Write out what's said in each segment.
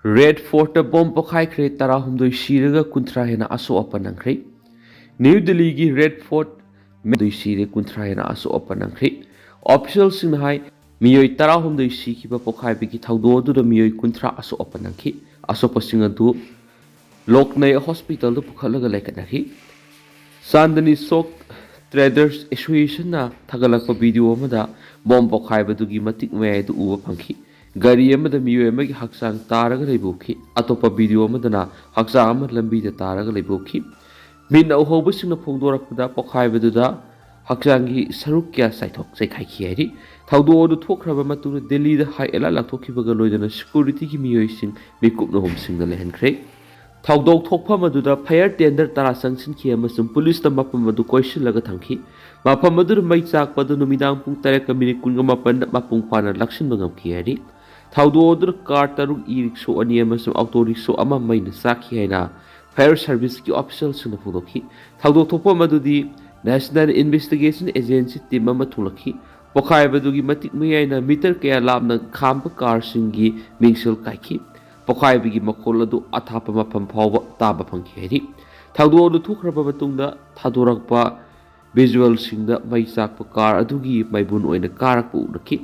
Red Fort bom pokhaikhre tarahumdoi siraga kunthra hena aso apanangkhre. New Delhi gi Red Fort medoi sire kunthra hena aso apanangkhre. Official singhai miyoi tarahumdoi sikiba pokhai bigi thaudo du da miyoi kunthra aso apanangkhi. Aso pasinga du Loknay Hospital du pukhalaga laikanakhi. Sandani Sok Traders Association na thagalakpa video amada bom pokhai badugi matik mai du uba pangkhi. Gari amada miyo amagi haksang taraga leibukhi atopa video amadana haksang amad lambi da taraga leibukhi min auhoba singna phongdorakpada pokhai baduda haksangi saruk kya saithok sekhai khiari thaudo du thokraba matu Delhi da hai ela laktokhi baga loidana security ki miyo sing mikup no hom sing da lehenkhre thaudo thokpha maduda fire tender tara sangsin ki amasum police ta mapam madu question laga thangki mapam madu mai chak padu numidang pung 3:8 mapung pana lakshin bangam khiari Thaudo odur car taruk e-rickshaw ani amasum auto rickshaw ama maina sakhi haina fire service ki official suna phudokhi thaudo thopa madudi National Investigation Agency team ama thulakhi pokhai badugi matik mayaina meter kaya labna khamba car singi mingsel kaikhi pokhai bigi makol adu athapa mapam phawba taba phangki heri thaudo odu thukraba matungda thadorakpa visual singda mai chakpa car adugi maibun oina karakpu rakhi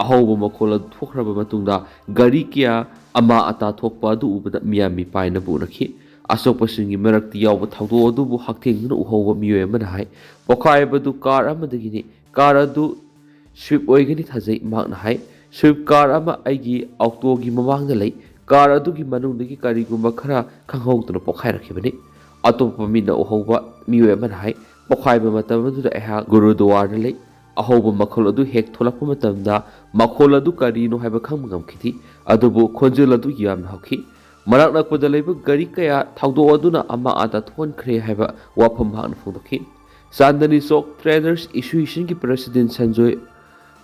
ahoba makola thokraba matungda gari kya ama ata thokpa du ubada miyami paina bu rakhi asokpa singi merakti yawba thaudo adu bu haktheng nu uhoba miyoy amana hai pokhai badu car amadagi ni car adu swift oigani thajai magna hai swift car ama aigi auto gi mamang da lai car adu gi manung dagi kari gumba khara khanghong tu pokhai rakhibani atopa mina uhoba miyoy amana hai pokhai ba matam adu da eha gurudwar da lai ahoba makhol adu hek tholakpa matamda makhol adu karino haiba khangmagam khiti adubu khonjel adu yam hakhi marak nakpada leiba gari kaya thaudo aduna ama ata thon khre haiba wafam hang phudokhi Sandani Sok Traders Association ki president Sanjoy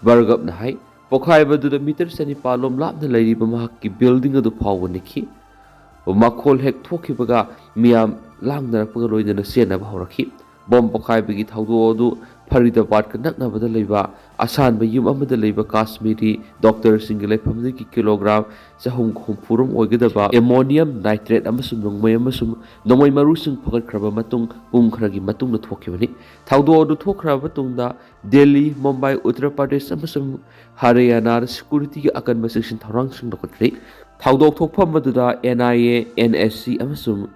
Bargap na hai pokhai badu da meter sani palom lap na leiriba mahak ki building adu phawnikhi makhol hek thokibaga miyam langnarakpa loidana sena bhawrakhi bom pokhai bigi thaudo adu Faridabad ka naknabada leiba asan ba yum amada leiba Kashmiri doctor single family ki kilogram sahum khumpurum oigedaba ammonium nitrate amasum nongmai amasum nongmai maru sing phagat khraba matung pung khragi matung na thokibani thaudo du thokhraba matungda Delhi Mumbai Uttar Pradesh amasum Haryana security ki akan section tharang sing dokatre thaudo thokpham maduda NIA NSC amasum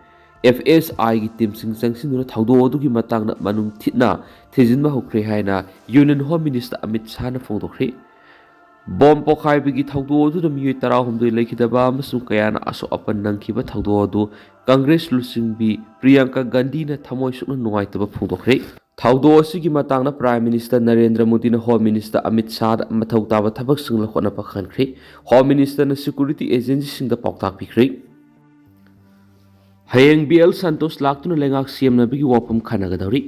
FSI ki team sing sangsinuna thaudo adugi matangna manung thitna thejinba hokre haina Union Home Minister Amit Shah na phongdokre bom pokhai bigi thaudo adu da miyoi 13 lekhidaba amasung kayana aso apan nangkhiba thaudo adu Congress lusingbi Priyanka Gandhi na thamoi sukna nuaitaba phongdokre thaudo asigi matangna Prime Minister Narendra Modi na Home Minister Amit Shah da mathau taba thabak singla khona pakhankhre Home Minister na security agency singda pauktak pikre Hayeng BL Santos laktuna lengak CM na bigi wapam khanagadawri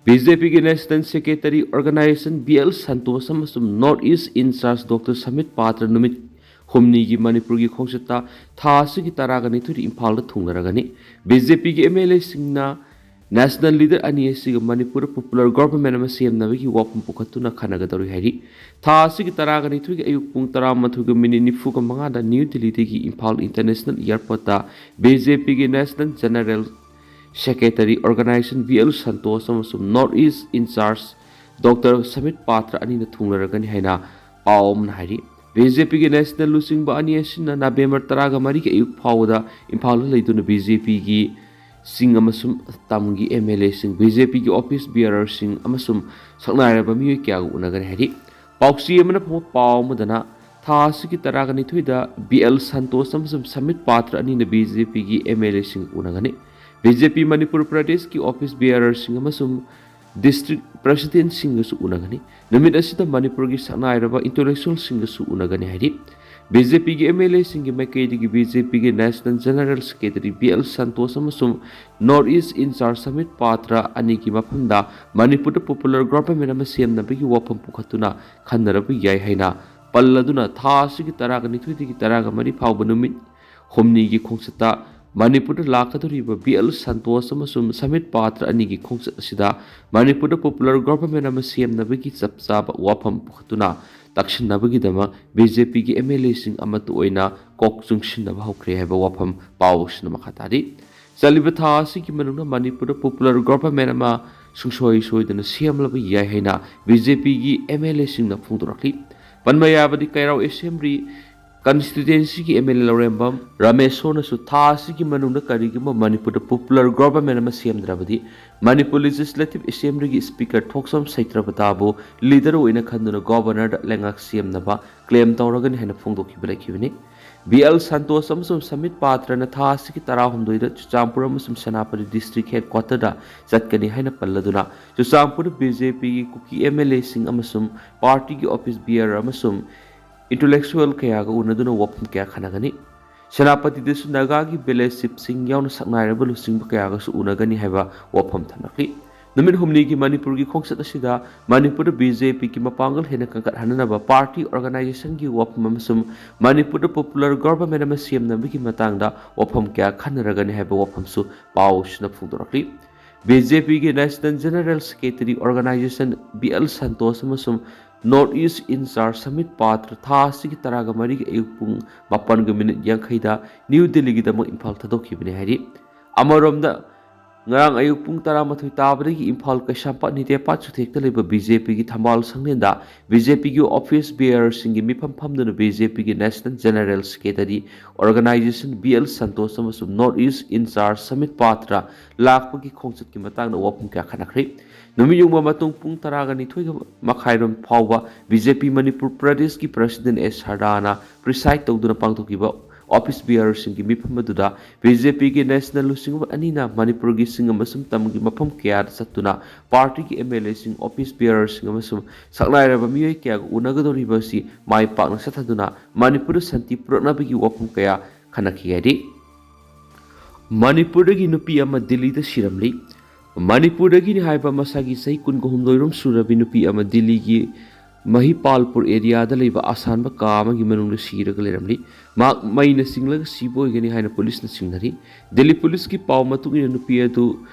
BJP ki National Secretary Organization BL Santos amasum North East in charge Dr. Samit Patra numit humni gi Manipur gi khongsata thasi gi taragani thuri Imphal da thungaragani BJP ki MLA singna National Leader ani asiga Manipur Popular Government ama CM na bigi wapam pukhatuna khanagadawri hairi thasi gi taragani thuri ayuk pung 13:09 da New Delhi gi Imphal International Airport da BJP ki National General Secretary Organization BL Santos amasum North East in charge Dr. Samit Patra ani na thunglaragani haina paum na hairi BJP ki National Lusing ba ani asina November 13 ki ayuk phawda Imphal leiduna BJP gi sing amasum tamgi MLA sing BJP ki office bearer sing amasum saknairaba miyoi kya unagani hairi pauksi amana paw madana thasi ki taragani thuida BL Santos amasum Samit Patra ani na BJP ki MLA sing unagani BJP Manipur Pradesh ki office bearer sing amasum district president sing su unagani namit asida Manipur ki saknairaba intellectual sing su unagani hairi BJP ki MLA sing ki maikaidi ki BJP ki National General Secretary BL Santos amasum North East in charge Samit Patra ani ki maphamda Manipur Popular Government ama CM na bigi wapam pukhatuna khannarabu yai haina palladuna thasi ki taragani thuidi ki taraga mari phawba numit homni gi khongsata Manipur lakaduriba BL Santos amasum Samit Patra ani gi khongsat asida Manipur Popular Government ama CM na bigi chapchaba wapam pukhatuna ꯇꯛꯁꯤꯟꯅꯕꯒꯤꯗꯃꯛ ꯕꯤꯖꯦꯄꯤꯒꯤ MLAꯁꯤꯡ ꯑꯃꯠꯇ ꯑꯣꯏꯅ ꯀꯣꯛ ꯆꯨꯡꯁꯤꯟꯅꯕ ꯍꯧꯈ꯭ꯔꯦ ꯍꯥꯏꯕ ꯋꯥꯐꯝ ꯄꯥꯎ ꯑꯁꯤꯅ ꯃꯈꯥ ꯇꯥꯔꯤ꯫ ꯆꯠꯂꯤꯕ ꯊꯥ ꯑꯁꯤꯒꯤ ꯃꯅꯨꯡꯗ ꯃꯅꯤꯄꯨꯔꯗ ꯄꯣꯄꯨꯂꯔ ꯒꯚꯔꯟꯃꯦꯟꯠ ꯑꯃ ꯁꯨꯡꯁꯣꯏ ꯁꯣꯏꯗꯅ ꯁꯦꯝꯂꯕ ꯌꯥꯏ ꯍꯥꯏꯅ ꯕꯤꯖꯦꯄꯤꯒꯤ MLAꯁꯤꯡꯅ ꯐꯣꯡꯗꯣꯔꯛꯂꯤ꯫ ꯄꯟꯕ ꯌꯥꯕꯗꯤ ꯀꯩꯔꯥꯎ ꯑꯦꯁꯦꯝꯕ꯭ꯂꯤ ꯀꯟꯁꯇꯤꯇꯨꯌꯦꯟꯁꯤꯒꯤ MLA ꯂꯧꯔꯦꯝꯕꯝ ꯔꯥꯃꯦꯁꯣꯔꯅꯁꯨ ꯊꯥ ꯑꯁꯤꯒꯤ ꯃꯅꯨꯡꯗ ꯀꯔꯤꯒꯨꯝꯕ ꯃꯅꯤꯄꯨꯔꯗ ꯄꯣꯄꯨꯂꯔ ꯒꯚꯔꯟꯃꯦꯟꯠ ꯑꯃ ꯁꯦꯝꯗ꯭ꯔꯕꯗꯤ ꯃꯅꯤꯄꯨꯔ ꯂꯦꯖꯤꯁꯂꯦꯇꯤꯚ ꯑꯦꯁꯦꯝꯕ꯭ꯂꯤꯒꯤ ꯁ꯭ꯄꯤꯀꯔ ꯊꯣꯛꯁꯝ ꯁꯩꯇ꯭ꯔꯕꯇꯥꯕꯨ ꯂꯤꯗꯔ ꯑꯣꯏꯅ ꯈꯟꯗꯨꯅ ꯒꯚꯔꯅꯔꯗ ꯂꯩꯉꯥꯛ ꯁꯦꯝꯅꯕ ꯀ꯭ꯂꯦꯝ ꯇꯧꯔꯒꯅꯤ ꯍꯥꯏꯅ ꯐꯣꯡꯗꯣꯛꯈꯤꯕ ꯂꯩꯈꯤꯕꯅꯤ꯫ BL ꯁꯟꯇꯣꯁ ꯑꯃꯁꯨꯡ ꯁꯃꯤꯠ ꯄꯥꯇ꯭ꯔꯅ ꯊꯥ ꯑꯁꯤꯒꯤ 19ꯗ ꯆꯨꯔꯆꯥꯟꯄꯨꯔ ꯑꯃꯁꯨꯡ ꯁꯦꯅꯥꯄꯇꯤ ꯗꯤꯁꯇ꯭ꯔꯤꯛ ꯍꯦꯗꯀ꯭ꯋꯥꯇꯔꯗ ꯆꯠꯀꯅꯤ ꯍꯥꯏꯅ ꯄꯜꯂꯗꯨꯅ ꯆꯨꯔꯆꯥꯟꯄꯨꯔꯗ ꯕꯤꯖꯦꯄꯤꯒꯤ ꯀꯨꯀꯤ MLAꯁꯤꯡ ꯑꯃꯁꯨꯡ ꯄꯥꯔꯇꯤꯒꯤ ꯑꯣꯐꯤꯁ ꯕꯤꯌꯔ ꯑꯃꯁꯨꯡ intellectual ꯀꯌꯥꯒ ꯎꯅꯗꯨꯅ ꯋꯥꯐꯝ ꯀꯌꯥ ꯈꯟꯅꯒꯅꯤ꯫ ꯁꯦꯅꯥꯄꯇꯤꯗꯁꯨ ꯅꯥꯒꯥꯒꯤ ꯚꯤꯂꯦꯖ ꯆꯤꯞꯁꯤꯡ ꯌꯥꯎꯅ ꯁꯛꯅꯥꯏꯔꯕ ꯂꯨꯆꯤꯡꯕ ꯀꯌꯥꯒꯁꯨ ꯎꯅꯒꯅꯤ ꯍꯥꯏꯕ ꯋꯥꯐꯝ ꯊꯝꯂꯛꯂꯤ꯫ ꯅꯨꯃꯤꯠ ꯍꯨꯝꯅꯤꯒꯤ ꯃꯅꯤꯄꯨꯔꯒꯤ ꯈꯣꯡꯆꯠ ꯑꯁꯤꯗ ꯃꯅꯤꯄꯨꯔꯗ ꯕꯤꯖꯦꯄꯤꯒꯤ ꯃꯄꯥꯡꯒꯜ ꯍꯦꯟꯅ ꯀꯟꯈꯠꯍꯟꯅꯕ ꯄꯥꯔꯇꯤ ꯑꯣꯔꯒꯅꯥꯏꯖꯦꯁꯟꯒꯤ ꯋꯥꯐꯝ ꯑꯃꯁꯨꯡ ꯃꯅꯤꯄꯨꯔꯗ ꯄꯣꯄꯨꯂꯔ ꯒꯚꯔꯟꯃꯦꯟꯠ ꯑꯃ ꯁꯦꯝꯅꯕꯒꯤ ꯃꯇꯥꯡꯗ ꯋꯥꯐꯝ ꯀꯌꯥ ꯈꯟꯅꯔꯒꯅꯤ ꯍꯥꯏꯕ ꯋꯥꯐꯝꯁꯨ ꯄꯥꯎ ꯑꯁꯤꯅ ꯐꯣꯡꯗꯣꯔꯛꯂꯤ꯫ ꯕꯤꯖꯦꯄꯤꯒꯤ national general secretary organization BL Santosh ꯑꯃꯁꯨꯡ ꯅꯣꯔꯠ ꯏꯁ ꯏꯟꯆꯥꯔꯖ ꯁꯃꯤꯠ ꯄꯥꯇ꯭ꯔ ꯊꯥ ꯑꯁꯤꯒꯤ 13 ꯑꯌꯨꯛ ꯄꯨꯡ 7:50 ꯅ꯭ꯌꯨ ꯗꯤꯜꯂꯤꯒꯤꯗꯃꯛ ꯏꯝꯐꯥꯜ ꯊꯥꯗꯣꯛꯈꯤꯕꯅꯤ ꯍꯥꯏꯔꯤ꯫ ꯑꯃꯔꯣꯝꯗ ꯉꯔꯥꯡ ꯑꯌꯨꯛ ꯄꯨꯡ 11 ꯇꯥꯕꯗꯒꯤ ꯏꯝꯐꯥꯜ ꯀꯩꯁꯥꯝꯄꯥꯠ ꯅꯤꯇꯦꯄꯥꯠ ꯆꯨꯊꯦꯛꯇ ꯂꯩꯕ ꯕꯤꯖꯦꯄꯤꯒꯤ ꯊꯝꯕꯥꯜ ꯁꯪꯂꯦꯟꯗ ꯕꯤꯖꯦꯄꯤꯒꯤ ꯑꯣꯐꯤꯁ ꯕꯤꯌꯔꯁꯤꯡꯒꯤ ꯃꯤꯐꯝ ꯐꯝꯗꯨꯅ ꯕꯤꯖꯦꯄꯤꯒꯤ national general secretary organization BL Santosh ꯑꯃꯁꯨꯡ ꯅꯣꯔꯠ ꯏꯁ ꯏꯟꯆꯥꯔꯖ ꯁꯃꯤꯠ ꯄꯥꯇ꯭ꯔ ꯂꯥꯛꯄꯒꯤ ꯈꯣꯡꯆꯠꯀꯤ ꯃꯇꯥꯡꯗ ꯋꯥꯐꯝ ꯀꯌꯥ ꯈꯟꯅꯈ꯭ꯔꯦ꯫ ꯅꯨꯃꯤꯠ ꯌꯨꯡꯕ ꯃꯇꯨꯡ ꯄꯨꯡ 12:30 ꯐꯥꯎꯕ ꯕꯤꯖꯦꯄꯤ ꯃꯅꯤꯄꯨꯔ ꯄ꯭ꯔꯗꯦꯁꯀꯤ ꯄ꯭ꯔꯁꯤꯗꯦꯟꯠ ꯁꯔꯗꯥꯅ ꯄ꯭ꯔꯤꯁꯥꯏꯗ ꯇꯧꯗꯨꯅ ꯄꯥꯡꯊꯣꯛꯈꯤꯕ ꯑꯣꯐꯤꯁ ꯕꯤꯌꯔꯁꯤꯡꯒꯤ ꯃꯤꯐꯝ ꯑꯗꯨꯗ ꯕꯤꯖꯦꯄꯤꯒꯤ ꯅꯦꯁꯅꯦꯜ ꯂꯨꯆꯤꯡꯕ ꯑꯅꯤꯅ ꯃꯅꯤꯄꯨꯔꯒꯤ ꯆꯤꯡ ꯑꯃꯁꯨꯡ ꯇꯝꯒꯤ ꯃꯐꯝ ꯀꯌꯥꯗ ꯆꯠꯇꯨꯅ ꯄꯥꯔꯇꯤꯒꯤ MLAꯁꯤꯡ ꯑꯣꯐꯤꯁ ꯕꯤꯌꯔꯁꯤꯡ ꯑꯃꯁꯨꯡ ꯁꯛꯅꯥꯏꯔꯕ ꯃꯤꯑꯣꯏ ꯀꯌꯥꯒ ꯎꯅꯒꯗꯧꯔꯤꯕ ꯑꯁꯤ ꯃꯥꯏ ꯄꯥꯛꯅ ꯆꯠꯊꯗꯨꯅ ꯃꯅꯤꯄꯨꯔꯗ ꯁꯥꯟꯇꯤ ꯄꯨꯔꯛꯅꯕꯒꯤ ꯋꯥꯐꯝ ꯀꯌꯥ ꯈꯟꯅꯈꯤ ꯍꯥꯏꯔꯤ꯫ ꯃꯅꯤꯄꯨꯔꯗꯒꯤ ꯅꯨꯄꯤ ꯑꯃ ꯗꯤꯜꯂꯤꯗ ꯁꯤꯔꯝꯂꯤ꯫ ꯃꯅꯤꯄꯨꯔꯗꯒꯤꯅꯤ ꯍꯥꯏꯕ ꯃꯁꯥꯒꯤ ꯆꯍꯤ 19 ꯁꯨꯔꯕꯤ ꯅꯨꯄꯤ ꯑꯃ ꯗꯤꯜꯂꯤꯒꯤ ꯃꯍꯤꯄꯥꯜꯄꯨꯔ ꯑꯦꯔꯤꯌꯥꯗ ꯂꯩꯕ ꯑꯁꯥꯟꯕ ꯀꯥ ꯑꯃꯒꯤ ꯃꯅꯨꯡꯗ ꯁꯤꯔꯒ ꯂꯩꯔꯝꯂꯤ꯫ ꯃꯍꯥꯛ ꯃꯩꯅ ꯆꯤꯡꯂꯒ ꯁꯤꯕ ꯑꯣꯏꯒꯅꯤ ꯍꯥꯏꯅ ꯄꯨꯂꯤꯁꯅ ꯆꯤꯡꯅꯔꯤ꯫ ꯗꯤꯜꯂꯤ ꯄꯨꯂꯤꯁꯀꯤ ꯄꯥꯎ ꯃꯇꯨꯡ ꯏꯟꯅ ꯅꯨꯄꯤ ꯑꯗꯨ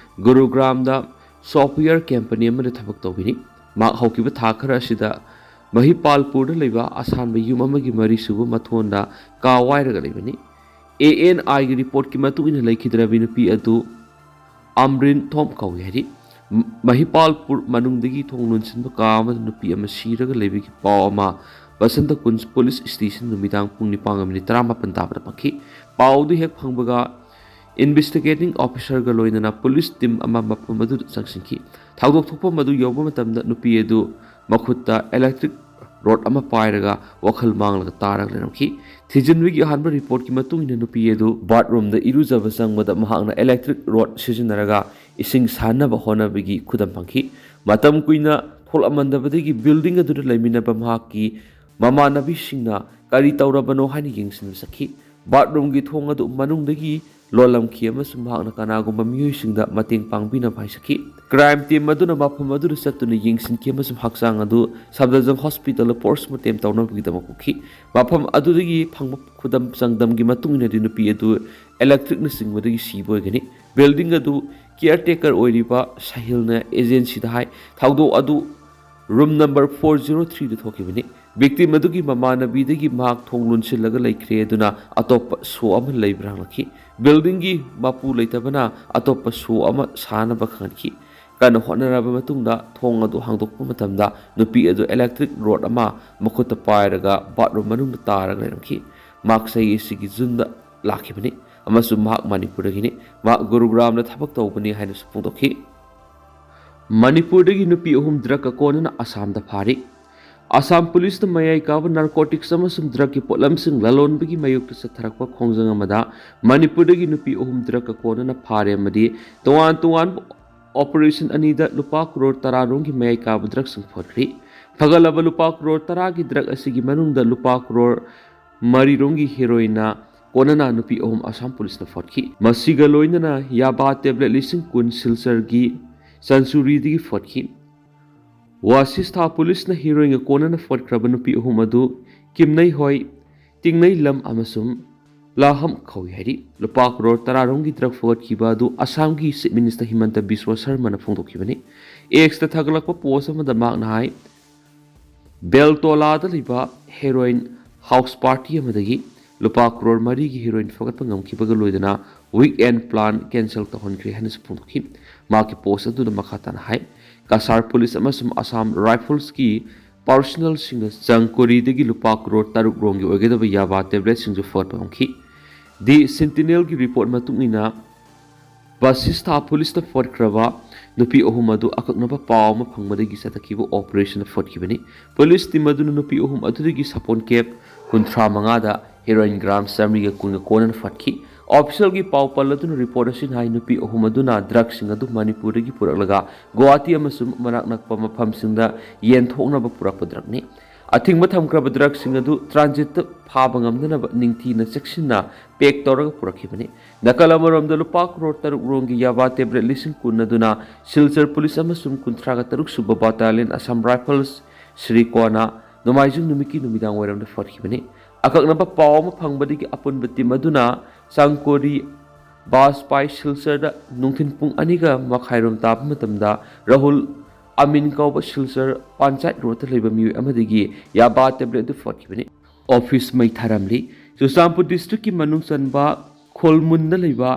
ꯒꯨꯔꯨꯒ꯭ꯔꯥꯝꯗ ꯁꯣꯐꯋꯦꯌꯔ ꯀꯝꯄꯅꯤ ꯑꯃꯗ ꯊꯕꯛ ꯇꯧꯕꯤꯅꯤ꯫ ꯃꯍꯥꯛ ꯍꯧꯈꯤꯕ ꯊꯥ ꯈꯔ ꯑꯁꯤꯗ ꯃꯍꯤꯄꯥꯜꯄꯨꯔꯗ ꯂꯩꯕ ꯑꯁꯥꯟꯕ ꯌꯨꯝ ꯑꯃꯒꯤ 3ꯁꯨꯕ ꯃꯊꯣꯟꯗ ꯀꯥ ꯋꯥꯏꯔꯒ ꯂꯩꯕꯅꯤ꯫ ANIꯒꯤ ꯔꯤꯄꯣꯔꯠꯀꯤ ꯃꯇꯨꯡ ꯏꯟꯅ ꯂꯩꯈꯤꯗ꯭ꯔꯕꯤ ꯅꯨꯄꯤ ꯑꯗꯨ ꯑꯝꯕ꯭ꯔꯤꯟ ꯊꯣꯝ ꯀꯧꯏ ꯍꯥꯏꯔꯤ꯫ ꯃꯍꯤꯄꯥꯜꯄꯨꯔ ꯃꯅꯨꯡꯗꯒꯤ ꯊꯣꯡ ꯂꯣꯟꯁꯤꯟꯕ ꯀꯥ ꯑꯃꯗ ꯅꯨꯄꯤ ꯑꯃ ꯁꯤꯔꯒ ꯂꯩꯕꯒꯤ ꯄꯥꯎ ꯑꯃ ꯕꯁꯟꯇ ꯀꯨꯟꯖ ꯄꯨꯂꯤꯁ ꯁ꯭ꯇꯦꯁꯟ ꯅꯨꯃꯤꯗꯥꯡ ꯄꯨꯡ 9:19 ꯇꯥꯕꯗ ꯐꯪꯈꯤ꯫ ꯄꯥꯎꯗꯨ ꯍꯦꯛ ꯐꯪꯕꯒ ꯏꯟꯚꯦꯁꯇꯤꯒꯦꯇꯤꯡ ꯑꯣꯐꯤꯁꯔꯒ ꯂꯣꯏꯅꯅ ꯄꯨꯂꯤꯁ ꯇꯤꯝ ꯑꯃ ꯃꯐꯝ ꯑꯗꯨꯗ ꯆꯪꯁꯤꯟꯈꯤ꯫ ꯊꯧꯗꯣꯛ ꯊꯣꯛꯐꯝ ꯑꯗꯨ ꯌꯧꯕ ꯃꯇꯝꯗ ꯅꯨꯄꯤ ꯑꯗꯨ ꯃꯈꯨꯠꯇ ꯏꯂꯦꯛꯇ꯭ꯔꯤꯛ ꯔꯣꯗ ꯑꯃ ꯄꯥꯏꯔꯒ ꯋꯥꯈꯜ ꯃꯥꯡꯂꯒ ꯇꯥꯔꯒ ꯂꯩꯔꯝꯈꯤ꯫ ꯊꯤꯖꯤꯟꯕꯒꯤ ꯑꯍꯥꯟꯕ ꯔꯤꯄꯣꯔꯠꯀꯤ ꯃꯇꯨꯡ ꯏꯟꯅ ꯅꯨꯄꯤ ꯑꯗꯨ ꯕꯥꯊꯔꯨꯝꯗ ꯏꯔꯨꯖꯕ ꯆꯪꯕꯗ ꯃꯍꯥꯛꯅ ꯏꯂꯦꯛꯇ꯭ꯔꯤꯛ ꯔꯣꯗ ꯁꯤꯖꯤꯟꯅꯔꯒ ꯏꯁꯤꯡ ꯁꯥꯍꯟꯅꯕ ꯍꯣꯠꯅꯕꯒꯤ ꯈꯨꯗꯝ ꯐꯪꯈꯤ꯫ ꯃꯇꯝ ꯀꯨꯏꯅ ꯊꯣꯛꯂꯃꯟꯗꯕꯗꯒꯤ ꯕꯤꯜꯗꯤꯡ ꯑꯗꯨꯗ ꯂꯩꯃꯤꯟꯅꯕ ꯃꯍꯥꯛꯀꯤ ꯃꯃꯥꯟꯅꯕꯤꯁꯤꯡꯅ ꯀꯔꯤ ꯇꯧꯔꯕꯅꯣ ꯍꯥꯏꯅ ꯌꯦꯡꯁꯤꯟꯕ ꯆꯠꯈꯤ꯫ ꯕꯥꯊꯔꯨꯝꯒꯤ ꯊꯣꯡ ꯑꯗꯨ ꯃꯅꯨꯡꯗꯒꯤ ꯂꯣꯜꯂꯝꯈꯤ ꯑꯃꯁꯨꯡ ꯃꯍꯥꯛꯅ ꯀꯅꯥꯒꯨꯝꯕ ꯃꯤꯑꯣꯏꯁꯤꯡꯗ ꯃꯇꯦꯡ ꯄꯥꯡꯕꯤꯅꯕ ꯍꯥꯏꯖꯈꯤ꯫ ꯀ꯭ꯔꯥꯏꯝ ꯇꯤꯝ ꯑꯗꯨꯅ ꯃꯐꯝ ꯑꯗꯨꯗ ꯆꯠꯇꯨꯅ ꯌꯦꯡꯁꯤꯟꯈꯤ ꯑꯃꯁꯨꯡ ꯍꯛꯆꯥꯡ ꯑꯗꯨ ꯁꯐꯗꯔꯖꯪ ꯍꯣꯁꯄꯤꯇꯥꯜꯗ ꯄꯣꯁꯠꯃꯣꯔꯇꯦꯝ ꯇꯧꯅꯕꯒꯤꯗꯃꯛ ꯄꯨꯈꯤ꯫ ꯃꯐꯝ ꯑꯗꯨꯗꯒꯤ ꯐꯪꯕ ꯈꯨꯗꯝ ꯆꯥꯡꯗꯝꯒꯤ ꯃꯇꯨꯡ ꯏꯟꯅꯗꯤ ꯅꯨꯄꯤ ꯑꯗꯨ ꯏꯂꯦꯛꯇ꯭ꯔꯤꯛꯅ ꯆꯤꯡꯕꯗꯒꯤ ꯁꯤꯕ ꯑꯣꯏꯒꯅꯤ꯫ ꯕꯤꯜꯗꯤꯡ ꯑꯗꯨ ꯀꯤꯌꯔꯇꯦꯀꯔ ꯑꯣꯏꯔꯤꯕ ꯁꯥꯍꯤꯜꯅ ꯑꯦꯖꯦꯟꯁꯤꯗ ꯍꯥꯏ꯫ ꯊꯧꯗꯣꯛ ꯑꯗꯨ ꯔꯨꯝ ꯅꯝꯕꯔ 403ꯗ ꯊꯣꯛꯈꯤꯕꯅꯤ꯫ ꯚꯤꯛꯇꯤꯝ ꯑꯗꯨꯒꯤ ꯃꯃꯥꯟꯅꯕꯤꯗꯒꯤ ꯃꯍꯥꯛ ꯊꯣꯡ ꯂꯣꯟꯁꯤꯜꯂꯒ ꯂꯩꯈ꯭ꯔꯦ ꯑꯗꯨꯅ ꯑꯇꯣꯞꯄ ꯁꯣ ꯑꯃ ꯂꯩꯕ꯭ꯔꯥ ꯍꯪꯂꯛꯈꯤ꯫ ꯕꯤꯜꯗꯤꯡꯒꯤ ꯃꯄꯨ ꯂꯩꯇꯕꯅ ꯑꯇꯣꯞꯄ ꯁꯣ ꯑꯃ ꯁꯥꯅꯕ ꯈꯪꯍꯟꯈꯤ꯫ ꯀꯟꯅ ꯍꯣꯠꯅꯔꯕ ꯃꯇꯨꯡꯗ ꯊꯣꯡ ꯑꯗꯨ ꯍꯥꯡꯗꯣꯛꯄ ꯃꯇꯝꯗ ꯅꯨꯄꯤ ꯑꯗꯨ ꯏꯂꯦꯛꯇ꯭ꯔꯤꯛ ꯔꯣꯗ ꯑꯃ ꯃꯈꯨꯠꯇ ꯄꯥꯏꯔꯒ ꯕꯥꯊꯔꯨꯝ ꯃꯅꯨꯡꯗ ꯇꯥꯔꯒ ꯂꯩꯔꯝꯈꯤ꯫ ꯃꯍꯥꯛ ꯆꯍꯤ ꯑꯁꯤꯒꯤ ꯖꯨꯟꯗ ꯂꯥꯛꯈꯤꯕꯅꯤ ꯑꯃꯁꯨꯡ ꯃꯍꯥꯛ ꯃꯅꯤꯄꯨꯔꯗꯒꯤꯅꯤ꯫ ꯃꯍꯥꯛ ꯒꯨꯔꯨꯒ꯭ꯔꯥꯝꯗ ꯊꯕꯛ ꯇꯧꯕꯅꯤ ꯍꯥꯏꯅꯁꯨ ꯐꯣꯡꯗꯣꯛꯈꯤ꯫ ꯃꯅꯤꯄꯨꯔꯗꯒꯤ ꯅꯨꯄꯤ 3 ꯗ꯭ꯔꯒꯀ ꯀꯣꯟꯅꯅ ꯑꯁꯥꯝꯗ ꯐꯥꯔꯤ꯫ ꯑꯁꯥꯝ ꯄꯨꯂꯤꯁꯅ ꯃꯌꯥꯏ ꯀꯥꯕ ꯅꯥꯔꯀꯣꯇꯤꯛꯁ ꯑꯃꯁꯨꯡ ꯗ꯭ꯔꯒꯀꯤ ꯄꯣꯠꯂꯝꯁꯤꯡ ꯂꯂꯣꯟꯕꯒꯤ ꯃꯥꯌꯣꯛꯇ ꯆꯠꯊꯔꯛꯄ ꯈꯣꯡꯖꯪ ꯑꯃꯗ ꯃꯅꯤꯄꯨꯔꯗꯒꯤ ꯅꯨꯄꯤ 3 ꯗ꯭ꯔꯒꯀ ꯀꯣꯟꯅꯅ ꯐꯥꯔꯦ ꯑꯃꯗꯤ ꯇꯣꯉꯥꯟ ꯇꯣꯉꯥꯟꯕ ꯑꯣꯄꯔꯦꯁꯟ ꯑꯅꯤꯗ ꯂꯨꯄꯥ ꯀ꯭ꯔꯣꯔ 10 ꯔꯣꯝꯒꯤ ꯃꯌꯥꯏ ꯀꯥꯕ ꯗ꯭ꯔꯒꯁꯤꯡ ꯐꯣꯠꯈ꯭ꯔꯤ꯫ ꯐꯒꯠꯂꯕ ꯂꯨꯄꯥ ꯀ꯭ꯔꯣꯔ 10ꯒꯤ ꯗ꯭ꯔꯒ ꯑꯁꯤꯒꯤ ꯃꯅꯨꯡꯗ ꯂꯨꯄꯥ ꯀ꯭ꯔꯣꯔ 3 ꯔꯣꯝꯒꯤ ꯍꯦꯔꯣꯏꯟꯅ ꯀꯣꯟꯅꯅ ꯅꯨꯄꯤ 3 ꯑꯁꯥꯝ ꯄꯨꯂꯤꯁꯅ ꯐꯣꯠꯈꯤ꯫ ꯃꯁꯤꯒ ꯂꯣꯏꯅꯅ ꯌꯥꯕꯥ ꯇꯦꯕ꯭ꯂꯦꯠ 10,000 ꯁꯤꯜꯆꯔꯒꯤ ꯆꯟꯆꯨꯔꯤꯗꯒꯤ ꯐꯣꯠꯈꯤ꯫ ꯋꯥꯁꯤꯁꯊꯥ ꯄꯨꯂꯤꯁꯅ ꯍꯦꯔꯣꯏꯟꯒ ꯀꯣꯟꯅꯅ ꯐꯣꯠꯈ꯭ꯔꯕ ꯅꯨꯄꯤ 3 ꯑꯗꯨ ꯀꯤꯝꯅꯩ ꯍꯣꯏ, ꯇꯤꯡꯅꯩ ꯂꯝ ꯑꯃꯁꯨꯡ ꯂꯥꯍꯝ ꯀꯧꯏ ꯍꯥꯏꯔꯤ꯫ ꯂꯨꯄꯥ ꯀ꯭ꯔꯣꯔ 10 ꯔꯣꯝꯒꯤ ꯗ꯭ꯔꯒ ꯐꯣꯠꯈꯤꯕ ꯑꯗꯨ ꯑꯁꯥꯝꯒꯤ ꯆꯤꯞ ꯃꯤꯅꯤꯁꯇꯔ ꯍꯤꯃꯟꯇ ꯕꯤꯁ꯭ꯋ ꯁꯔꯃꯅ ꯐꯣꯡꯗꯣꯛꯈꯤꯕꯅꯤ꯫ ꯑꯦꯛꯁꯇ ꯊꯥꯒꯠꯂꯛꯄ ꯄꯣꯁꯠ ꯑꯃꯗ ꯃꯍꯥꯛꯅ ꯍꯥꯏ ꯕꯦꯜꯇꯣꯂꯥꯗ ꯂꯩꯕ ꯍꯦꯔꯣꯏꯟ ꯍꯥꯎꯁ ꯄꯥꯔꯇꯤ ꯑꯃꯗꯒꯤ ꯂꯨꯄꯥ ꯀ꯭ꯔꯣꯔ 4ꯒꯤ ꯍꯦꯔꯣꯏꯟ ꯐꯒꯠꯄ ꯉꯝꯈꯤꯕꯒ ꯂꯣꯏꯗꯅ ꯋꯤꯛ-ꯑꯦꯟ ꯄ꯭ꯂꯥꯟ ꯀꯦꯟꯁꯦꯜ ꯇꯧꯍꯟꯈ꯭ꯔꯦ ꯍꯥꯏꯅꯁꯨ ꯐꯣꯡꯗꯣꯛꯈꯤ꯫ ꯃꯍꯥꯛꯀꯤ ꯄꯣꯁꯠ ꯑꯗꯨꯗ ꯃꯈꯥ ꯇꯥꯅ ꯍꯥꯏ ꯀꯁꯥꯔ ꯄꯨꯂꯤꯁ ꯑꯃꯁꯨꯡ ꯑꯁꯥꯝ ꯔꯥꯏꯐꯜꯁꯀꯤ ꯄꯥꯔꯁꯣꯅꯦꯜꯁꯤꯡꯅ ꯆꯪꯀꯣꯔꯤꯗꯒꯤ ꯂꯨꯄꯥ ꯀ꯭ꯔꯣꯔ 6 ꯔꯣꯝꯒꯤ ꯑꯣꯏꯒꯗꯕ ꯌꯥꯕꯥ ꯇꯦꯕ꯭ꯂꯦꯠꯁꯤꯡꯁꯨ ꯐꯒꯠꯄ ꯉꯝꯈꯤ꯫ ꯗꯤ ꯁꯦꯟꯇꯤꯅꯦꯜꯒꯤ ꯔꯤꯄꯣꯔꯠ ꯃꯇꯨꯡꯏꯟꯅ ꯕꯥꯁꯤꯁꯊꯥ ꯄꯨꯂꯤꯁꯅ ꯐꯒꯠꯈ꯭ꯔꯕ ꯅꯨꯄꯤ ꯑꯍꯨꯝ ꯑꯗꯨ ꯑꯀꯛꯅꯕ ꯄꯥꯎ ꯑꯃ ꯐꯪꯕꯗꯒꯤ ꯆꯠꯊꯈꯤꯕ ꯑꯣꯄꯔꯦꯁꯟꯗ ꯐꯒꯠꯈꯤꯕꯅꯤ꯫ ꯄꯨꯂꯤꯁ ꯇꯤꯝ ꯑꯗꯨꯅ ꯅꯨꯄꯤ ꯑꯍꯨꯝ ꯑꯗꯨꯗꯒꯤ ꯁꯥꯄꯣꯟ ꯀꯦꯞ 35ꯗ ꯍꯦꯔꯣꯏꯟ ꯒ꯭ꯔꯥꯝ 100ꯒ ꯀꯣꯟꯅꯅ ꯐꯒꯠꯈꯤ꯫ ꯑꯣꯐꯤꯁꯤꯌꯦꯜꯒꯤ ꯄꯥꯎ ꯄꯜꯂꯗꯨꯅ ꯔꯤꯄꯣꯔꯠ ꯑꯁꯤꯅ ꯍꯥꯏ ꯅꯨꯄꯤ ꯑꯍꯨꯝ ꯑꯗꯨꯅ ꯗ꯭ꯔꯒꯁꯤꯡ ꯑꯗꯨ ꯃꯅꯤꯄꯨꯔꯗꯒꯤ ꯄꯨꯔꯛꯂꯒ ꯒꯨꯋꯥꯍꯥꯇꯤ ꯑꯃꯁꯨꯡ ꯃꯅꯥꯛ ꯅꯛꯄ ꯃꯐꯝꯁꯤꯡꯗ ꯌꯦꯟꯊꯣꯛꯅꯕ ꯄꯨꯔꯛꯄ ꯗ꯭ꯔꯒꯅꯤ꯫ ꯑꯊꯤꯡꯕ ꯊꯝꯈ꯭ꯔꯕ ꯗ꯭ꯔꯒꯁꯤꯡ ꯑꯗꯨ ꯇ꯭ꯔꯥꯟꯖꯤꯠꯇ ꯐꯥꯕ ꯉꯝꯅꯅꯕ ꯅꯤꯡꯊꯤꯅ ꯆꯦꯛꯁꯤꯟꯅ ꯄꯦꯛ ꯇꯧꯔꯒ ꯄꯨꯔꯛꯈꯤꯕꯅꯤ꯫ ꯅꯥꯀꯜ ꯑꯃꯔꯣꯝꯗ ꯂꯨꯄꯥ ꯀ꯭ꯔꯣꯔ 6 ꯔꯣꯝꯒꯤ ꯌꯥꯕꯥ ꯇꯦꯕ꯭ꯂꯦꯠ 10,000 ꯑꯗꯨꯅ ꯁꯤꯜꯆꯔ ꯄꯨꯂꯤꯁ ꯑꯃꯁꯨꯡ 33 ꯁꯨꯕ ꯕꯥꯇꯥꯂꯤꯌꯟ ꯑꯁꯥꯝ ꯔꯥꯏꯐꯜꯁ ꯁ꯭ꯔꯤꯀꯣꯅ ꯅꯣꯡꯃꯥꯏꯖꯤꯡ ꯅꯨꯃꯤꯠꯀꯤ ꯅꯨꯃꯤꯗꯥꯡ ꯋꯥꯏꯔꯝꯗ ꯐꯒꯠꯈꯤꯕꯅꯤ꯫ ꯑꯀꯛꯅꯕ ꯄꯥꯎ ꯑꯃ ꯐꯪꯕꯗꯒꯤ ꯑꯄꯨꯟꯕ ꯇꯤꯝ ꯑꯗꯨꯅ ꯆꯪꯀꯣꯔꯤ ꯕꯥꯖꯄꯥꯏ ꯁꯤꯜꯆꯔꯗ ꯅꯨꯡꯊꯤꯜ ꯄꯨꯡ 2:30 ꯇꯥꯕ ꯃꯇꯝꯗ ꯔꯥꯍꯨꯜ ꯑꯃꯤꯟ ꯀꯧꯕ ꯁꯤꯜꯆꯔ ꯄꯟꯆꯥꯌꯠ ꯔꯣꯗꯇ ꯂꯩꯕ ꯃꯤꯑꯣꯏ ꯑꯃꯗꯒꯤ ꯌꯥꯕꯥ ꯇꯦꯕ꯭ꯂꯦꯠ ꯑꯗꯨ ꯐꯒꯠꯈꯤꯕꯅꯤ꯫ ꯑꯣꯐꯤꯁ ꯃꯩ ꯊꯥꯔꯝꯂꯤ꯫ ꯆꯨꯔꯆꯥꯟꯄꯨꯔ ꯗꯤꯁꯇ꯭ꯔꯤꯛꯀꯤ ꯃꯅꯨꯡ ꯆꯟꯕ ꯈꯣꯜꯃꯨꯟꯗ ꯂꯩꯕ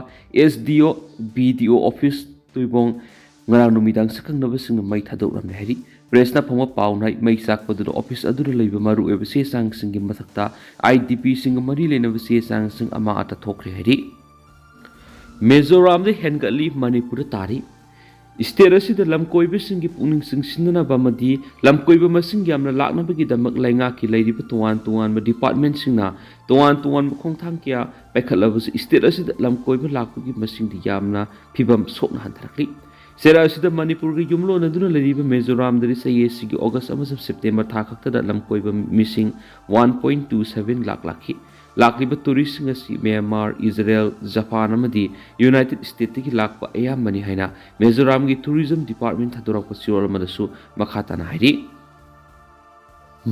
SDO BDO ꯑꯣꯐꯤꯁ ꯇꯨꯏꯕꯣꯡ ꯉꯔꯥꯡ ꯅꯨꯃꯤꯗꯥꯡ ꯁꯛꯈꯪꯅꯕꯁꯤꯡꯅ ꯃꯩ ꯊꯥꯗꯣꯛꯂꯝꯂꯦ ꯍꯥꯏꯔꯤ꯫ ꯄ꯭ꯔꯦꯁꯅ ꯐꯪꯕ ꯄꯥꯎꯅ ꯃꯩ ꯆꯥꯛꯄꯗꯨꯅ ꯑꯣꯐꯤꯁ ꯑꯗꯨꯗ ꯂꯩꯕ ꯃꯔꯨꯑꯣꯏꯕ ꯆꯦ ꯆꯥꯡꯁꯤꯡꯒꯤ ꯃꯊꯛꯇ IDPꯁꯤꯡꯒ ꯃꯔꯤ ꯂꯩꯅꯕ ꯆꯦ ꯆꯥꯡꯁꯤꯡ ꯑꯃꯥꯡ ꯑꯇꯥ ꯊꯣꯛꯈ꯭ꯔꯦ ꯍꯥꯏꯔꯤ꯫ ꯃꯤꯖꯣꯔꯥꯝꯗ ꯍꯦꯟꯒꯠꯂꯤ ꯃꯅꯤꯄꯨꯔꯗ ꯇꯥꯔꯤ꯫ ꯁ꯭ꯇꯦꯠ ꯑꯁꯤꯗ ꯂꯝꯀꯣꯏꯕꯁꯤꯡꯒꯤ ꯄꯨꯛꯅꯤꯡ ꯆꯤꯡꯁꯤꯟꯅꯕ ꯑꯃꯗꯤ ꯂꯝꯀꯣꯏꯕ ꯃꯁꯤꯡ ꯌꯥꯝꯅ ꯂꯥꯛꯅꯕꯒꯤꯗꯃꯛ ꯂꯩꯉꯥꯛꯀꯤ ꯂꯩꯔꯤꯕ ꯇꯣꯉꯥꯟ ꯇꯣꯉꯥꯟꯕ ꯗꯤꯄꯥꯔꯠꯃꯦꯟꯠꯁꯤꯡꯅ ꯇꯣꯉꯥꯟ ꯇꯣꯉꯥꯟꯕ ꯈꯣꯡꯊꯥꯡ ꯀꯌꯥ ꯄꯥꯏꯈꯠꯂꯕꯁꯨ ꯁ꯭ꯇꯦꯠ ꯑꯁꯤꯗ ꯂꯝꯀꯣꯏꯕ ꯂꯥꯛꯄꯒꯤ ꯃꯁꯤꯡꯗꯤ ꯌꯥꯝꯅ ꯐꯤꯚꯝ ꯁꯣꯛꯅ ꯍꯟꯊꯔꯛꯂꯤ꯫ ꯆꯦꯔꯥ ꯑꯁꯤꯗ ꯃꯅꯤꯄꯨꯔꯒ ꯌꯨꯝꯂꯣꯟꯅꯗꯨꯅ ꯂꯩꯔꯤꯕ ꯃꯤꯖꯣꯔꯥꯝꯗꯗꯤ ꯆꯍꯤ ꯑꯁꯤꯒꯤ ꯑꯣꯒꯁꯠ ꯑꯃꯁꯨꯡ ꯁꯦꯞꯇꯦꯝꯕꯔ ꯊꯥ ꯈꯛꯇꯗ ꯂꯝꯀꯣꯏꯕ ꯃꯤꯁꯤꯡ 1.27 ꯂꯥꯈ ꯂꯥꯛꯈꯤ꯫ ꯂꯥꯛꯂꯤꯕ ꯇꯨꯔꯤꯁꯁꯤꯡ ꯑꯁꯤ ꯃ꯭ꯌꯥꯟꯃꯥꯔ, ꯏꯖꯔꯦꯜ, ꯖꯄꯥꯟ ꯑꯃꯗꯤ ꯌꯨꯅꯥꯏꯇꯦꯗ ꯁ꯭ꯇꯦꯠꯇꯒꯤ ꯂꯥꯛꯄ ꯑꯌꯥꯝꯕꯅꯤ ꯍꯥꯏꯅ ꯃꯤꯖꯣꯔꯥꯝꯒꯤ ꯇꯨꯔꯤꯖꯝ ꯗꯤꯄꯥꯔꯠꯃꯦꯟꯠ ꯊꯥꯗꯣꯔꯛꯄ ꯆꯦꯔꯣꯜ ꯑꯃꯗꯁꯨ ꯃꯈꯥ ꯇꯥꯅ ꯍꯥꯏꯔꯤ꯫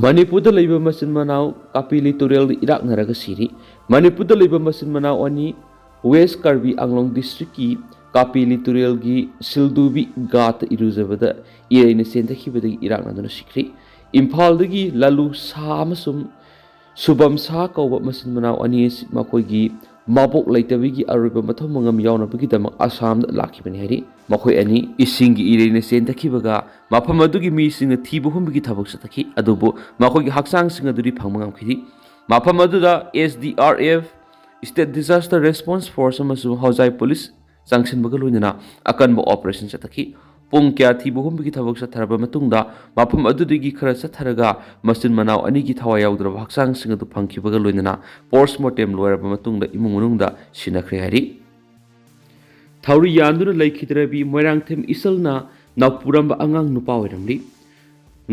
ꯃꯅꯤꯄꯨꯔꯗ ꯂꯩꯕ ꯃꯆꯤꯟ ꯃꯅꯥꯎ ꯀꯥꯄꯤꯂꯤ ꯇꯨꯔꯦꯜꯗ ꯏꯔꯥꯛꯅꯔꯒ ꯁꯤꯔꯤ꯫ ꯃꯅꯤꯄꯨꯔꯗ ꯂꯩꯕ ꯃꯆꯤꯟ ꯃꯅꯥꯎ ꯑꯅꯤ ꯋꯦꯁ ꯀꯥꯔꯕꯤ ꯑꯪꯂꯣꯡ ꯗꯤꯁꯇ꯭ꯔꯤꯛꯀꯤ ꯀꯥꯄꯤꯂꯤ ꯇꯨꯔꯦꯜꯒꯤ ꯁꯤꯜꯗꯨꯕꯤ ꯘꯥꯠꯇ ꯏꯔꯨꯖꯕꯗ ꯏꯔꯩꯅ ꯆꯦꯟꯊꯈꯤꯕꯗꯒꯤ ꯏꯔꯥꯛꯅꯗꯨꯅ ꯁꯤꯈ꯭ꯔꯤ꯫ ꯏꯝꯐꯥꯜꯗꯒꯤ ꯂꯥꯂꯨ ꯁꯥ ꯑꯃꯁꯨꯡ ꯁꯨꯕꯝ ꯁꯥ ꯀꯧꯕ ꯃꯆꯤꯟ ꯃꯅꯥꯎ ꯑꯅꯤ ꯑꯁꯤ ꯃꯈꯣꯏꯒꯤ ꯃꯕꯣꯛ ꯂꯩꯇꯕꯒꯤ ꯑꯔꯣꯏꯕ ꯃꯊꯧ ꯃꯉꯝ ꯌꯥꯎꯅꯕꯒꯤꯗꯃꯛ ꯑꯁꯥꯝꯗ ꯂꯥꯛꯈꯤꯕꯅꯤ ꯍꯥꯏꯔꯤ꯫ ꯃꯈꯣꯏ ꯑꯅꯤ ꯏꯁꯤꯡꯒꯤ ꯏꯔꯩꯅ ꯆꯦꯟꯊꯈꯤꯕꯒ ꯃꯐꯝ ꯑꯗꯨꯒꯤ ꯃꯤꯁꯤꯡꯅ ꯊꯤꯕ ꯍꯨꯝꯕꯒꯤ ꯊꯕꯛ ꯆꯠꯊꯈꯤ ꯑꯗꯨꯕꯨ ꯃꯈꯣꯏꯒꯤ ꯍꯛꯆꯥꯡꯁꯤꯡ ꯑꯗꯨꯗꯤ ꯐꯪꯕ ꯉꯝꯈꯤꯗꯦ꯫ ꯃꯐꯝ ꯑꯗꯨꯗ SDRF, state disaster response force ꯑꯃꯁꯨꯡ ꯍꯧꯖꯥꯏ ꯄꯨꯂꯤꯁ ꯆꯪꯁꯤꯟꯕꯒ ꯂꯣꯏꯅꯅ ꯑꯀꯟꯕ ꯑꯣꯄꯔꯦꯁꯟ ꯆꯠꯊꯈꯤ꯫ ꯄꯨꯡ ꯀꯌꯥ ꯊꯤꯕ ꯍꯨꯝꯕꯒꯤ ꯊꯕꯛ ꯆꯠꯊꯔꯕ ꯃꯇꯨꯡꯗ ꯃꯐꯝ ꯑꯗꯨꯗꯒꯤ ꯈꯔ ꯆꯠꯊꯔꯒ ꯃꯆꯤꯟ ꯃꯅꯥꯎ ꯑꯅꯤꯒꯤ ꯊꯋꯥꯏ ꯌꯥꯎꯗ꯭ꯔꯕ ꯍꯛꯆꯥꯡꯁꯤꯡ ꯑꯗꯨ ꯐꯪꯈꯤꯕꯒ ꯂꯣꯏꯅꯅ ꯄꯣꯁꯠꯃꯣꯔꯇꯦꯝ ꯂꯣꯏꯔꯕ ꯃꯇꯨꯡꯗ ꯏꯃꯨꯡ ꯃꯅꯨꯡꯗ ꯁꯤꯟꯅꯈ꯭ꯔꯦ ꯍꯥꯏꯔꯤ꯫ ꯊꯧꯔꯤ ꯌꯥꯟꯗꯨꯅ ꯂꯩꯈꯤꯗ꯭ꯔꯕꯤ ꯃꯣꯏꯔꯥꯡꯊꯦꯝ ꯏꯆꯜꯅ ꯅꯥꯎꯄꯨꯔꯝꯕ ꯑꯉꯥꯡ ꯅꯨꯄꯥ ꯑꯣꯏꯔꯝꯂꯤ꯫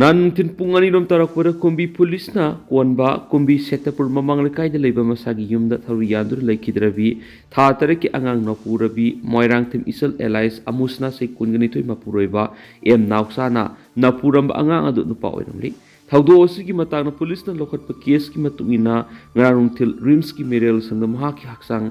ꯅꯨꯡꯊꯤꯜ ꯄꯨꯡ 2 ꯇꯥꯔꯛꯄꯗ ꯀꯨꯝꯕꯤ ꯄꯨꯂꯤꯁꯅ ꯀꯣꯟꯕ ꯀꯨꯝꯕꯤ ꯁꯦꯛꯇꯄꯨꯔ ꯃꯃꯥꯡ ꯂꯩꯀꯥꯏꯗ ꯂꯩꯕ ꯃꯁꯥꯒꯤ ꯌꯨꯝꯗ ꯊꯧꯔꯤ ꯌꯥꯟꯗꯨꯅ ꯂꯩꯈꯤꯗ꯭ꯔꯕꯤ ꯊꯥ 3ꯀꯤ ꯑꯉꯥꯡ ꯅꯥꯎꯄꯨꯔꯕꯤ ꯃꯣꯏꯔꯥꯡꯊꯦꯝ ꯏꯆꯜ ꯑꯦꯂꯥꯏꯁ ꯑꯃꯨꯁꯅꯥ ꯆꯍꯤ 22 ꯃꯄꯨꯔꯣꯏꯕ ꯅꯥꯎꯆꯥꯅ ꯅꯥꯎꯄꯨꯔꯝꯕ ꯑꯉꯥꯡ ꯑꯗꯨ ꯅꯨꯄꯥ ꯑꯣꯏꯔꯝꯂꯤ꯫ ꯊꯧꯗꯣꯛ ꯑꯁꯤꯒꯤ ꯃꯇꯥꯡꯗ ꯄꯨꯂꯤꯁꯅ ꯂꯧꯈꯠꯄ ꯀꯦꯁꯀꯤ ꯃꯇꯨꯡꯏꯟꯅ ꯉꯔꯥꯡ ꯅꯨꯡꯊꯤꯜ ꯔꯤꯝꯁꯀꯤ ꯃꯤꯔꯦꯜ ꯁꯪꯗ ꯃꯍꯥꯛꯀꯤ ꯍꯛꯆꯥꯡ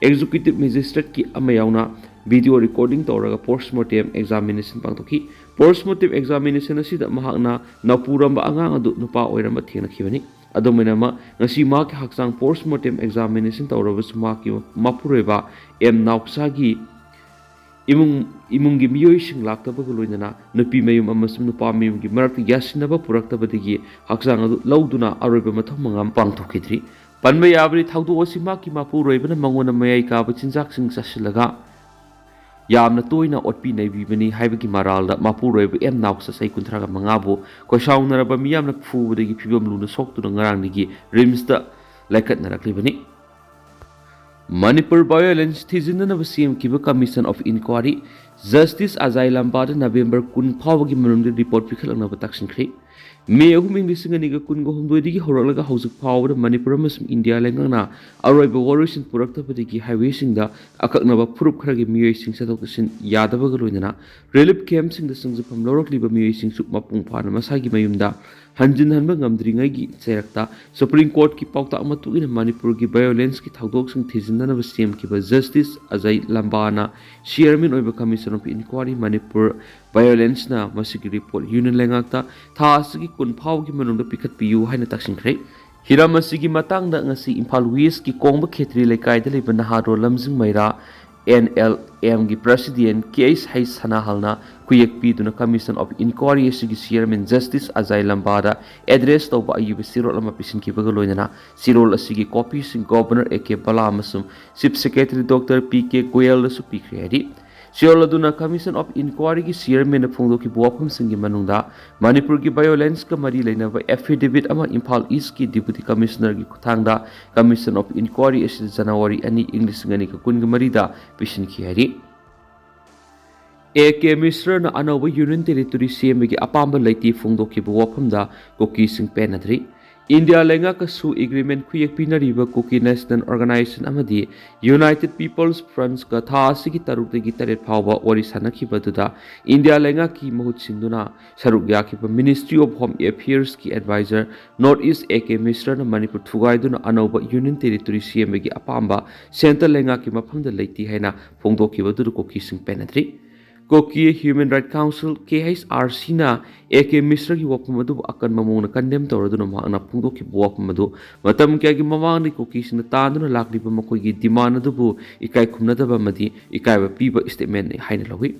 ꯑꯦꯛꯖꯤꯀ꯭ꯌꯨꯇꯤꯕ ꯃꯦꯖꯤꯁꯇ꯭ꯔꯦꯠꯀꯤ ꯑꯃ ꯌꯥꯎꯅ ꯚꯤꯗꯤꯑꯣ ꯔꯦꯀꯣꯔꯗꯤꯡ ꯇꯧꯔꯒ ꯄꯣꯁꯠꯃꯣꯔꯇꯦꯝ ꯑꯦꯛꯖꯥꯃꯤꯅꯦꯁꯟ ꯄꯥꯡꯊꯣꯛꯈꯤ꯫ ꯄꯣꯁꯠꯃꯣꯔꯇꯦꯝ ꯑꯦꯛꯖꯥꯃꯤꯅꯦꯁꯟ ꯑꯁꯤꯗ ꯃꯍꯥꯛꯅ ꯅꯥꯎꯄꯨꯔꯝꯕ ꯑꯉꯥꯡ ꯑꯗꯨ ꯅꯨꯄꯥ ꯑꯣꯏꯔꯝꯕ ꯊꯦꯡꯅꯈꯤꯕꯅꯤ꯫ ꯑꯗꯨꯝ ꯑꯣꯏꯅꯃꯛ ꯉꯁꯤ ꯃꯍꯥꯛꯀꯤ ꯍꯛꯆꯥꯡ ꯄꯣꯁꯠꯃꯣꯔꯇꯦꯝ ꯑꯦꯛꯖꯥꯃꯤꯅꯦꯁꯟ ꯇꯧꯔꯕꯁꯨ ꯃꯍꯥꯛꯀꯤ ꯃꯄꯨꯔꯣꯏꯕ ꯅꯥꯎꯆꯥꯒꯤ ꯏꯃꯨꯡꯒꯤ ꯃꯤꯑꯣꯏꯁꯤꯡ ꯂꯥꯛꯇꯕꯒ ꯂꯣꯏꯅꯅ ꯅꯨꯄꯤ ꯃꯌꯨꯝ ꯑꯃꯁꯨꯡ ꯅꯨꯄꯥ ꯃꯌꯨꯝꯒꯤ ꯃꯔꯛꯇ ꯌꯥꯁꯤꯟꯅꯕ ꯄꯨꯔꯛꯇꯕꯗꯒꯤ ꯍꯛꯆꯥꯡ ꯑꯗꯨ ꯂꯧꯗꯨꯅ ꯑꯔꯣꯏꯕ ꯃꯊꯧ ꯃꯉꯝ ꯄꯥꯡꯊꯣꯛꯈꯤꯗ꯭ꯔꯤ꯫ ꯄꯟꯕ ꯌꯥꯕꯗꯤ ꯊꯧꯗꯣꯛ ꯑꯁꯤ ꯃꯍꯥꯛꯀꯤ ꯃꯄꯨꯔꯣꯏꯕꯅ ꯃꯉꯣꯟꯗ ꯃꯌꯥꯏ ꯀꯥꯕ ꯆꯤꯟꯖꯥꯛꯁꯤꯡ ꯆꯥꯁꯤꯜꯂꯒ ꯌꯥꯝꯅ ꯇꯣꯏꯅ ꯑꯣꯠꯄꯤ ꯅꯩꯕꯤꯕꯅꯤ ꯍꯥꯏꯕꯒꯤ ꯃꯔꯥꯜꯗ ꯃꯄꯨꯔꯣꯏꯕ ꯅꯥꯎꯆꯥ ꯆꯍꯤ 35ꯕꯨ ꯈꯣꯏꯁꯥꯎꯅꯔꯕ ꯃꯤꯌꯥꯝꯅ ꯐꯨꯕꯗꯒꯤ ꯐꯤꯚꯝ ꯂꯨꯅ ꯁꯣꯛꯇꯨꯅ ꯉꯔꯥꯡꯗꯒꯤ ꯔꯤꯝꯁꯇ ꯂꯩꯈꯠꯅꯔꯛꯂꯤꯕꯅꯤ꯫ ꯃꯅꯤꯄꯨꯔ ꯚꯥꯏꯑꯣꯂꯦꯟꯁ ꯊꯤꯖꯤꯟꯅꯅꯕ ꯁꯦꯝꯈꯤꯕ commission of inquiry justice Ajai ꯂꯝꯕꯥꯗ ꯅꯕꯦꯝꯕꯔ 10 ꯐꯥꯎꯕꯒꯤ ꯃꯅꯨꯡꯗ ꯔꯤꯄꯣꯔꯠ ꯄꯤꯈꯠꯂꯛꯅꯕ ꯇꯛꯁꯤꯟꯈ꯭ꯔꯦ꯫ ꯃꯦ 3, 2019ꯗꯒꯤ ꯍꯧꯔꯛꯂꯒ ꯍꯧꯖꯤꯛ ꯐꯥꯎꯕꯗ ꯃꯅꯤꯄꯨꯔ ꯑꯃꯁꯨꯡ ꯏꯟꯗꯤꯌꯥ ꯂꯩꯉꯥꯛꯅ ꯑꯔꯣꯏꯕ ꯋꯥꯔꯣꯏꯁꯤꯟ ꯄꯨꯔꯛꯇꯕꯗꯒꯤ ꯍꯥꯏꯋꯦꯁꯤꯡꯗ ꯑꯀꯛꯅꯕ ꯐꯨꯔꯨꯞ ꯈꯔꯒꯤ ꯃꯤꯑꯣꯏꯁꯤꯡ ꯆꯠꯊꯣꯛ ꯆꯠꯁꯤꯟ ꯌꯥꯗꯕꯒ ꯂꯣꯏꯅꯅ ꯔꯤꯂꯤꯐ ꯀꯦꯝꯞꯁꯤꯡꯗ ꯆꯪꯖꯐꯝ ꯂꯧꯔꯛꯂꯤꯕ ꯃꯤꯑꯣꯏꯁꯤꯡꯁꯨ ꯃꯄꯨꯡ ꯐꯥꯅ ꯃꯁꯥꯒꯤ ꯃꯌꯨꯝꯗ ꯍꯟꯖꯤꯟꯍꯟꯕ ꯉꯝꯗ꯭ꯔꯤꯉꯩꯒꯤ ꯆꯩꯔꯛꯇ ꯁꯨꯄ꯭ꯔꯤꯝ ꯀꯣꯔꯠꯀꯤ ꯄꯥꯎꯇꯥꯛ ꯃꯇꯨꯡꯏꯟꯅ ꯃꯅꯤꯄꯨꯔꯒꯤ ꯚꯥꯏꯑꯣꯂꯦꯟꯁꯀꯤ ꯊꯧꯗꯣꯛꯁꯤꯡ ꯊꯤꯖꯤꯟꯅꯅꯕ ꯁꯦꯝꯈꯤꯕ ꯖꯁꯇꯤꯁ ꯑꯖꯥꯏ ꯂꯝꯕꯥꯅ ꯆꯤꯌꯔꯃꯦꯟ ꯑꯣꯏꯕ ꯀꯃꯤꯁꯟ ꯑꯣꯐ ꯏꯟꯀ꯭ꯋꯥꯔꯤ ꯃꯅꯤꯄꯨꯔ ꯚꯥꯏꯑꯣꯂꯦꯟꯁꯅ ꯃꯁꯤꯒꯤ ꯔꯤꯄꯣꯔꯠ ꯌꯨꯅꯤꯌꯟ ꯂꯩꯉꯥꯛꯇ ꯊꯥ ꯑꯁꯤꯒꯤ kun phawgi manungda pikhatpiyu haina taksinkhre hiram asigi matangda ngasi Imphal West ki Kongba Khetri lekai da leba naharo lamjing maira NLM gi president case hai sana halna kuyek piduna commission of inquiry asigi chairman justice Ajay Lambada address tawba ayuba sirol ama pisin ki baga loinana sirol asigi copy sing governor AK Bala amasum chief secretary Dr. PK Goyal su pikre hadi Sirol aduna commission of inquiry ki chairman na phongdo ki buapam singi manungda Manipur ki violence ka mari leinaba affidavit ama Imphal East ki deputy commissioner ki kuthangda commission of inquiry asi January ani English ngani ka kun mari da pisin ki hari AK Minister na anawa union territory CM ki apamba laiti phongdo ki buapam da Kuki sing penadri India lenga ka su agreement kuyek pinariba Kuki National Organization amadi United People's Front ka tha asigi taruk degi taret phawba ori sanakhiba duda India lenga ki mahut sinduna saruk yakhiba Ministry of Home Affairs ki advisor Northeast AK Minister na Manipur thugai duna anauba union territory CM gi apamba central lenga ki mafamda leiti haina phongdokiba dudu Kuki sing penatri Kuki Human Rights Council KHRC na AK Minister ki wapam adu akan mamong na condemn tawraduna maana phungdo ki wapam adu matam kya gi mamang ni Kuki sing taanduna lakliba makoi gi demand adu bu ikai khumnadaba madi ikai ba piba statement ni haina lawi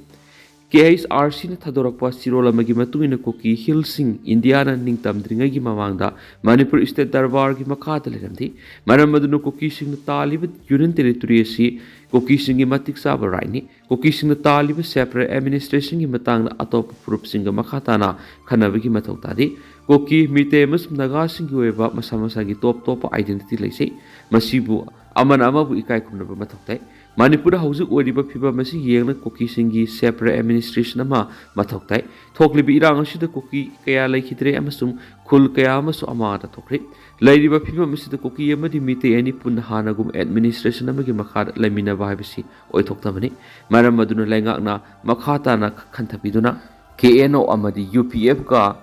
KHRC na thadorakpa sirola magi matungina Kuki Hillsing India na ningtam dringai gi mamangda Manipur State Darbar gi makhata leramdi maram aduna Kuki sing taliba union territory si Kuki sing gi matik saba right ni Kuki sing taliba separate administration gi matang na atop group sing ga makhata na khanabi gi mathau tadi Kuki mite mas naga sing gi weba masamasa gi top identity leise masibu aman amabu ikai khumnaba mathau tai Manipur haujuk oriba phiba masi yengna Kuki singi separate administration ama mathok tai thoklibi irang asida Kuki kaya laikhitre amasum khul kaya amasu amata thokri lairiba phiba masida Kuki amadi mite ani punna hanagum administration amagi makhar lamina bahibisi oi thoktamani maram maduna lengakna makhata na khanthabiduna KNO amadi UPF ka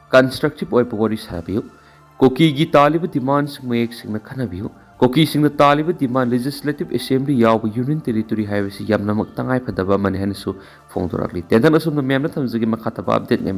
constructive oi pogori sabiu Kuki gi taliba demands mayek singna khanabiu Kuki sing na taliba demand legislative assembly yaw union territory highway si yamna magtangay padaba manihanisu phongdorakli tendan asum na memna thamjagi makhataba update ngami